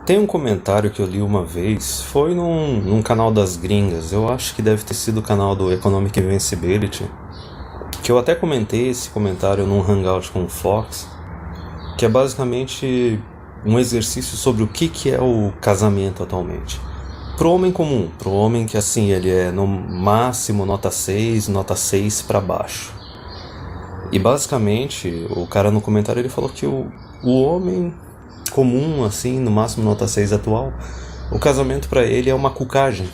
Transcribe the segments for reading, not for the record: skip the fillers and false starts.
Tem um comentário que eu li uma vez, foi num canal das gringas, eu acho que deve ter sido o canal do Economic Invincibility, que eu até comentei esse comentário num hangout com o Fox, que é basicamente um exercício sobre o que é o casamento atualmente. Pro homem comum, pro homem que assim, ele é no máximo nota 6 para baixo. E basicamente, o cara no comentário ele falou que o homem comum, assim, no máximo nota 6 atual, o casamento para ele é uma cucagem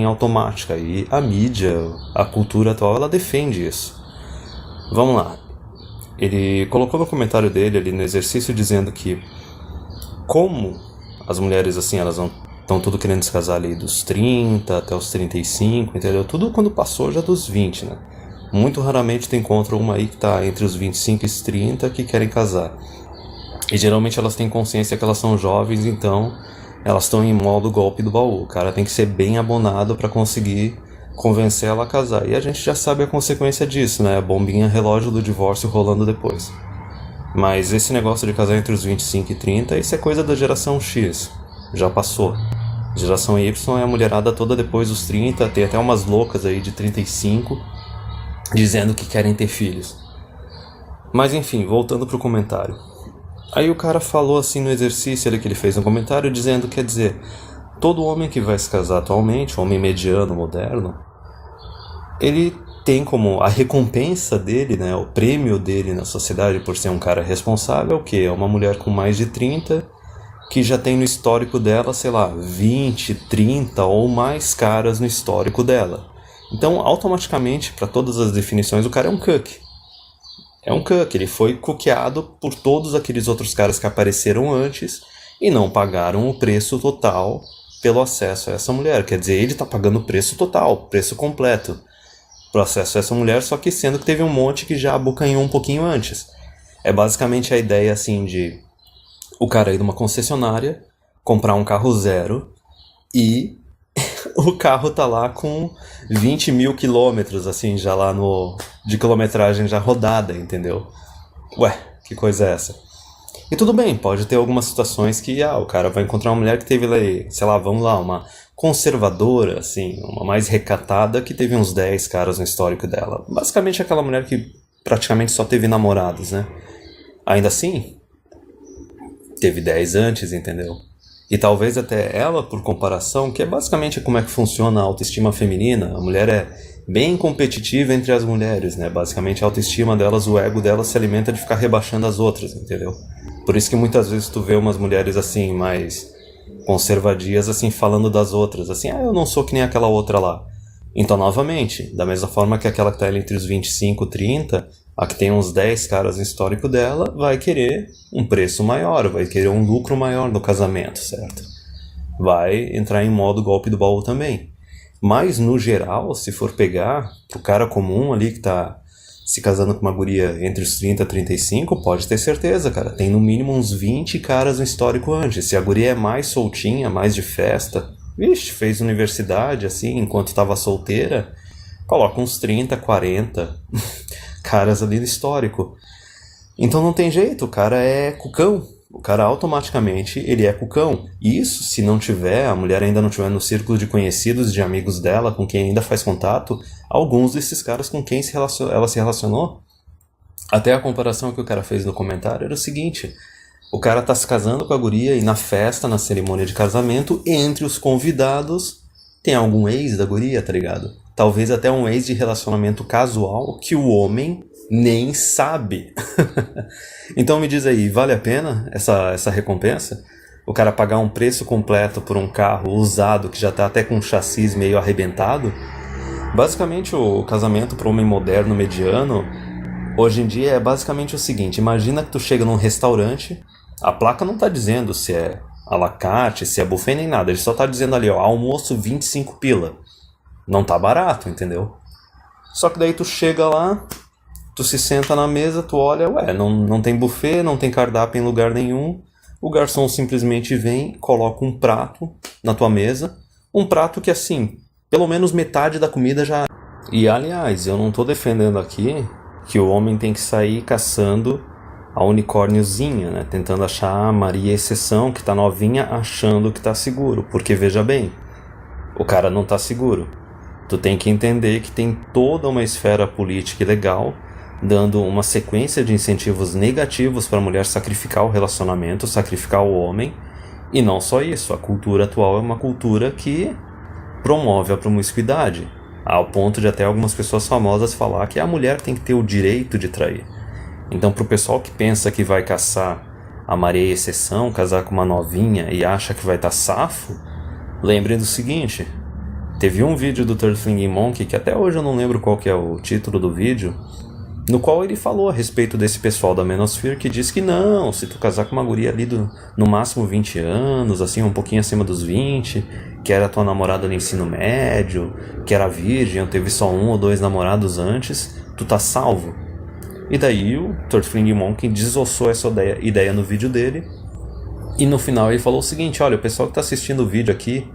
automática, e a mídia, a cultura atual, ela defende isso. Vamos lá. Ele colocou no comentário dele ali no exercício dizendo que como as mulheres assim, elas estão tudo querendo se casar ali dos 30 até os 35, entendeu? Tudo quando passou já dos 20, né? Muito raramente tu encontra uma aí que tá entre os 25 e os 30 que querem casar. E geralmente elas têm consciência que elas são jovens, então elas estão em modo golpe do baú. O cara tem que ser bem abonado para conseguir convencer ela a casar. E a gente já sabe a consequência disso, né? A bombinha relógio do divórcio rolando depois. Mas esse negócio de casar entre os 25 e 30, isso é coisa da geração X. Já passou. Geração Y é a mulherada toda depois dos 30, tem até umas loucas aí de 35 dizendo que querem ter filhos. Mas enfim, voltando pro comentário. Aí o cara falou assim no exercício ali que ele fez no comentário, dizendo, quer dizer, todo homem que vai se casar atualmente, homem mediano, moderno, ele tem como a recompensa dele, né, o prêmio dele na sociedade por ser um cara responsável, o quê? É uma mulher com mais de 30, que já tem no histórico dela, sei lá, 20, 30 ou mais caras no histórico dela. Então, automaticamente, para todas as definições, o cara é um cuck. É um cuck, ele foi cuqueado por todos aqueles outros caras que apareceram antes e não pagaram o preço total pelo acesso a essa mulher. Quer dizer, ele está pagando o preço total, preço completo pro acesso a essa mulher, só que sendo que teve um monte que já abocanhou um pouquinho antes. É basicamente a ideia assim de o cara ir numa concessionária, comprar um carro zero e o carro tá lá com 20 mil quilômetros, assim, já lá de quilometragem já rodada, entendeu? Ué, que coisa é essa? E tudo bem, pode ter algumas situações que, o cara vai encontrar uma mulher que teve, sei lá, vamos lá, uma conservadora, assim, uma mais recatada que teve uns 10 caras no histórico dela. Basicamente aquela mulher que praticamente só teve namorados, né? Ainda assim, teve 10 antes, entendeu? E talvez até ela, por comparação, que é basicamente como é que funciona a autoestima feminina. A mulher é bem competitiva entre as mulheres, né? Basicamente a autoestima delas, o ego delas se alimenta de ficar rebaixando as outras, entendeu? Por isso que muitas vezes tu vê umas mulheres assim, mais conservadias, assim, falando das outras. Assim, eu não sou que nem aquela outra lá. Então, novamente, da mesma forma que aquela que tá entre os 25 e 30, a que tem uns 10 caras no histórico dela, vai querer um preço maior, vai querer um lucro maior no casamento, certo? Vai entrar em modo golpe do baú também. Mas, no geral, se for pegar pro cara comum ali que tá se casando com uma guria entre os 30 e 35, pode ter certeza, cara. Tem no mínimo uns 20 caras no histórico antes. Se a guria é mais soltinha, mais de festa, fez universidade, assim, enquanto tava solteira, coloca uns 30, 40 caras ali no histórico. Então não tem jeito, o cara é cucão. O cara automaticamente, ele é cucão. E isso, se não tiver, a mulher ainda não tiver no círculo de conhecidos, de amigos dela, com quem ainda faz contato, alguns desses caras com quem ela se relacionou. Até a comparação que o cara fez no comentário era o seguinte: o cara tá se casando com a guria e na festa, na cerimônia de casamento, entre os convidados, tem algum ex da guria, tá ligado? Talvez até um ex de relacionamento casual que o homem nem sabe. Então me diz aí, vale a pena essa recompensa? O cara pagar um preço completo por um carro usado que já tá até com um chassi meio arrebentado? Basicamente o casamento para o homem moderno, mediano, hoje em dia é basicamente o seguinte: imagina que tu chega num restaurante, a placa não tá dizendo se é à la carte, se é buffet nem nada, ele só tá dizendo ali, almoço 25 pila. Não tá barato, entendeu? Só que daí tu chega lá, tu se senta na mesa, tu olha, não tem buffet, não tem cardápio em lugar nenhum. O garçom simplesmente vem, coloca um prato na tua mesa, um prato que assim, pelo menos metade da comida já... E aliás, eu não tô defendendo aqui que o homem tem que sair caçando a unicórniozinha, né? Tentando achar a Maria exceção, que tá novinha, achando que tá seguro. Porque veja bem, o cara não tá seguro. Tu tem que entender que tem toda uma esfera política e legal dando uma sequência de incentivos negativos para a mulher sacrificar o relacionamento, sacrificar o homem. E não só isso, a cultura atual é uma cultura que promove a promiscuidade, ao ponto de até algumas pessoas famosas falar que a mulher tem que ter o direito de trair. Então, pro pessoal que pensa que vai caçar a Maria exceção, casar com uma novinha e acha que vai estar safo, lembrem do seguinte: teve um vídeo do Turtling Monkey, que até hoje eu não lembro qual que é o título do vídeo, no qual ele falou a respeito desse pessoal da Manosphere que diz que não, se tu casar com uma guria ali no máximo 20 anos, assim, um pouquinho acima dos 20, que era tua namorada no ensino médio, que era virgem, ou teve só 1 ou 2 namorados antes, tu tá salvo. E daí o Turtling Monkey desossou essa ideia no vídeo dele, e no final ele falou o seguinte: olha, o pessoal que tá assistindo o vídeo aqui,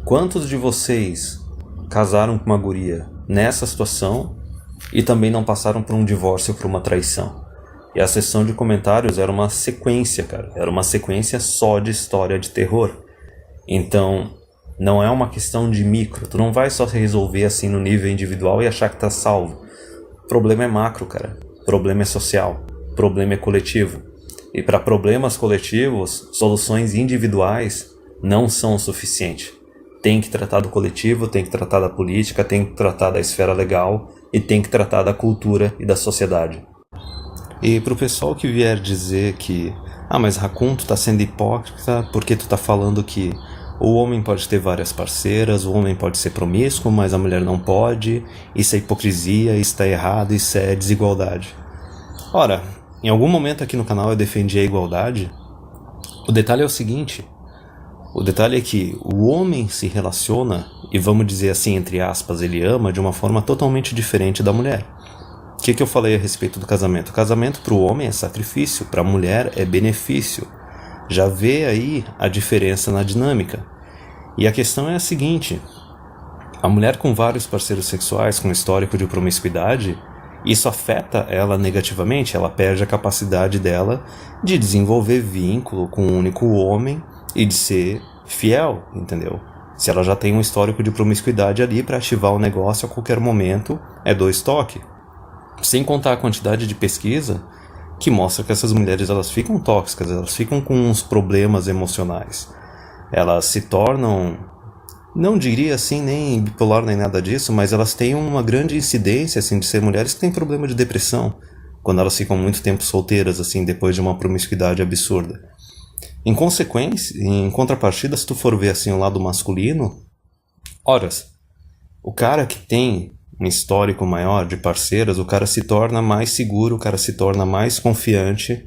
quantos de vocês casaram com uma guria nessa situação e também não passaram por um divórcio ou por uma traição? E a seção de comentários era uma sequência, cara. Era uma sequência só de história de terror. Então, não é uma questão de micro. Tu não vai só se resolver assim no nível individual e achar que tá salvo. O problema é macro, cara. O problema é social. O problema é coletivo. E para problemas coletivos, soluções individuais não são o suficiente. Tem que tratar do coletivo, tem que tratar da política, tem que tratar da esfera legal e tem que tratar da cultura e da sociedade. E pro pessoal que vier dizer que mas Raccoon, tu tá sendo hipócrita porque tu tá falando que o homem pode ter várias parceiras, o homem pode ser promíscuo, mas a mulher não pode, isso é hipocrisia, isso tá errado, isso é desigualdade. Ora, em algum momento aqui no canal eu defendi a igualdade. O detalhe é o seguinte: o detalhe é que o homem se relaciona, e vamos dizer assim, entre aspas, ele ama de uma forma totalmente diferente da mulher. O que eu falei a respeito do casamento? O casamento para o homem é sacrifício, para a mulher é benefício. Já vê aí a diferença na dinâmica. E a questão é a seguinte: a mulher com vários parceiros sexuais, com histórico de promiscuidade, isso afeta ela negativamente, ela perde a capacidade dela de desenvolver vínculo com um único homem e de ser fiel, entendeu? Se ela já tem um histórico de promiscuidade ali, para ativar o negócio a qualquer momento é 2 toques. Sem contar a quantidade de pesquisa que mostra que essas mulheres elas ficam tóxicas, elas ficam com uns problemas emocionais. Elas se tornam, não diria assim nem bipolar nem nada disso, mas elas têm uma grande incidência assim, de ser mulheres que têm problema de depressão, quando elas ficam muito tempo solteiras, assim, depois de uma promiscuidade absurda. Em consequência, em contrapartida, se tu for ver assim o lado masculino, horas, o cara que tem um histórico maior de parceiras, o cara se torna mais seguro, o cara se torna mais confiante,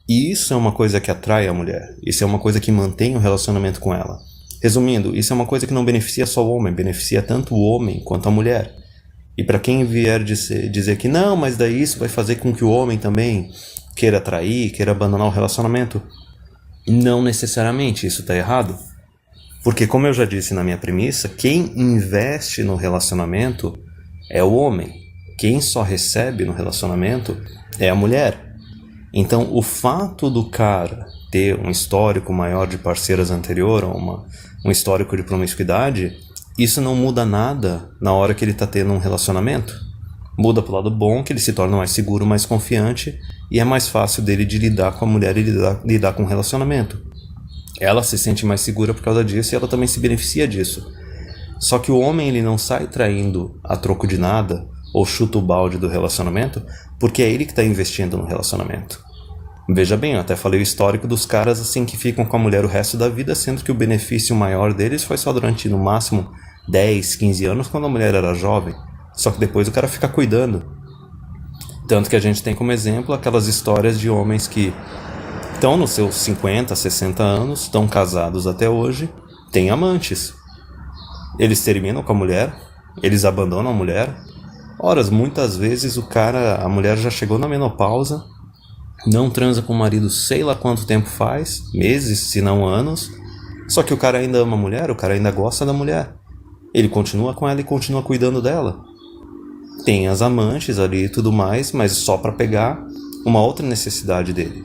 e isso é uma coisa que atrai a mulher, isso é uma coisa que mantém o relacionamento com ela. Resumindo, isso é uma coisa que não beneficia só o homem, beneficia tanto o homem quanto a mulher. E para quem vier dizer que não, mas daí isso vai fazer com que o homem também queira trair, queira abandonar o relacionamento, não necessariamente, isso está errado. Porque, como eu já disse na minha premissa, quem investe no relacionamento é o homem. Quem só recebe no relacionamento é a mulher. Então, o fato do cara ter um histórico maior de parceiras anterior, ou um histórico de promiscuidade, isso não muda nada na hora que ele está tendo um relacionamento. Muda pro lado bom, que ele se torna mais seguro, mais confiante, e é mais fácil dele de lidar com a mulher e lidar com o relacionamento. Ela se sente mais segura por causa disso e ela também se beneficia disso. Só que o homem ele não sai traindo a troco de nada ou chuta o balde do relacionamento porque é ele que está investindo no relacionamento. Veja bem, eu até falei o histórico dos caras assim que ficam com a mulher o resto da vida, sendo que o benefício maior deles foi só durante no máximo 10, 15 anos quando a mulher era jovem. Só que depois o cara fica cuidando. Tanto que a gente tem como exemplo aquelas histórias de homens que estão nos seus 50, 60 anos, estão casados até hoje, têm amantes. Eles terminam com a mulher, eles abandonam a mulher. Ora, muitas vezes a mulher já chegou na menopausa, não transa com o marido sei lá quanto tempo faz, meses, se não anos, só que o cara ainda ama a mulher, o cara ainda gosta da mulher. Ele continua com ela e continua cuidando dela. Tem as amantes ali e tudo mais, mas só pra pegar, uma outra necessidade dele.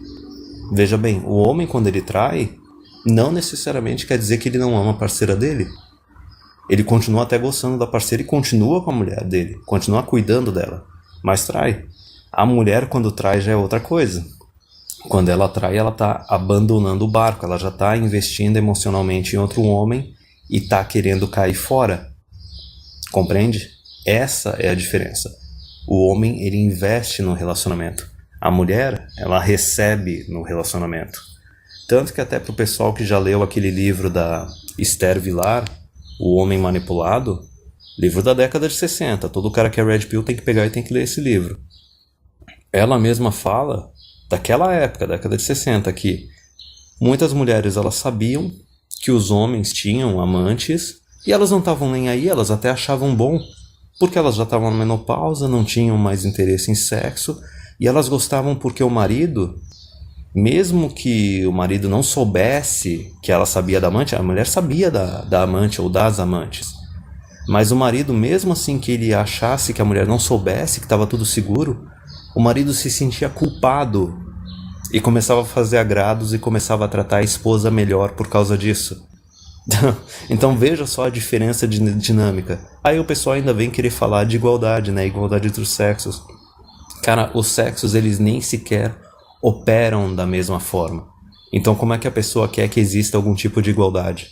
Veja bem, o homem quando ele trai, não necessariamente quer dizer que ele não ama a parceira dele. Ele continua até gostando da parceira e continua com a mulher dele, continua cuidando dela, mas trai. A mulher quando trai já é outra coisa. Quando ela trai, ela está abandonando o barco, ela já está investindo emocionalmente em outro homem e está querendo cair fora. Compreende? Essa é a diferença. O homem, ele investe no relacionamento. A mulher, ela recebe no relacionamento. Tanto que até para o pessoal que já leu aquele livro da Esther Vilar, O Homem Manipulado, livro da década de 60, todo cara que é Red Pill tem que pegar e tem que ler esse livro. Ela mesma fala, daquela época, década de 60, que muitas mulheres elas sabiam que os homens tinham amantes e elas não estavam nem aí, elas até achavam bom, porque elas já estavam na menopausa, não tinham mais interesse em sexo, e elas gostavam porque o marido, mesmo que o marido não soubesse que ela sabia da amante, a mulher sabia da amante ou das amantes, mas o marido, mesmo assim que ele achasse que a mulher não soubesse, que estava tudo seguro, o marido se sentia culpado e começava a fazer agrados e começava a tratar a esposa melhor por causa disso. Então veja só a diferença de dinâmica. Aí o pessoal ainda vem querer falar de igualdade, né? Igualdade entre os sexos. Cara, os sexos eles nem sequer operam da mesma forma. Então como é que a pessoa quer que exista algum tipo de igualdade?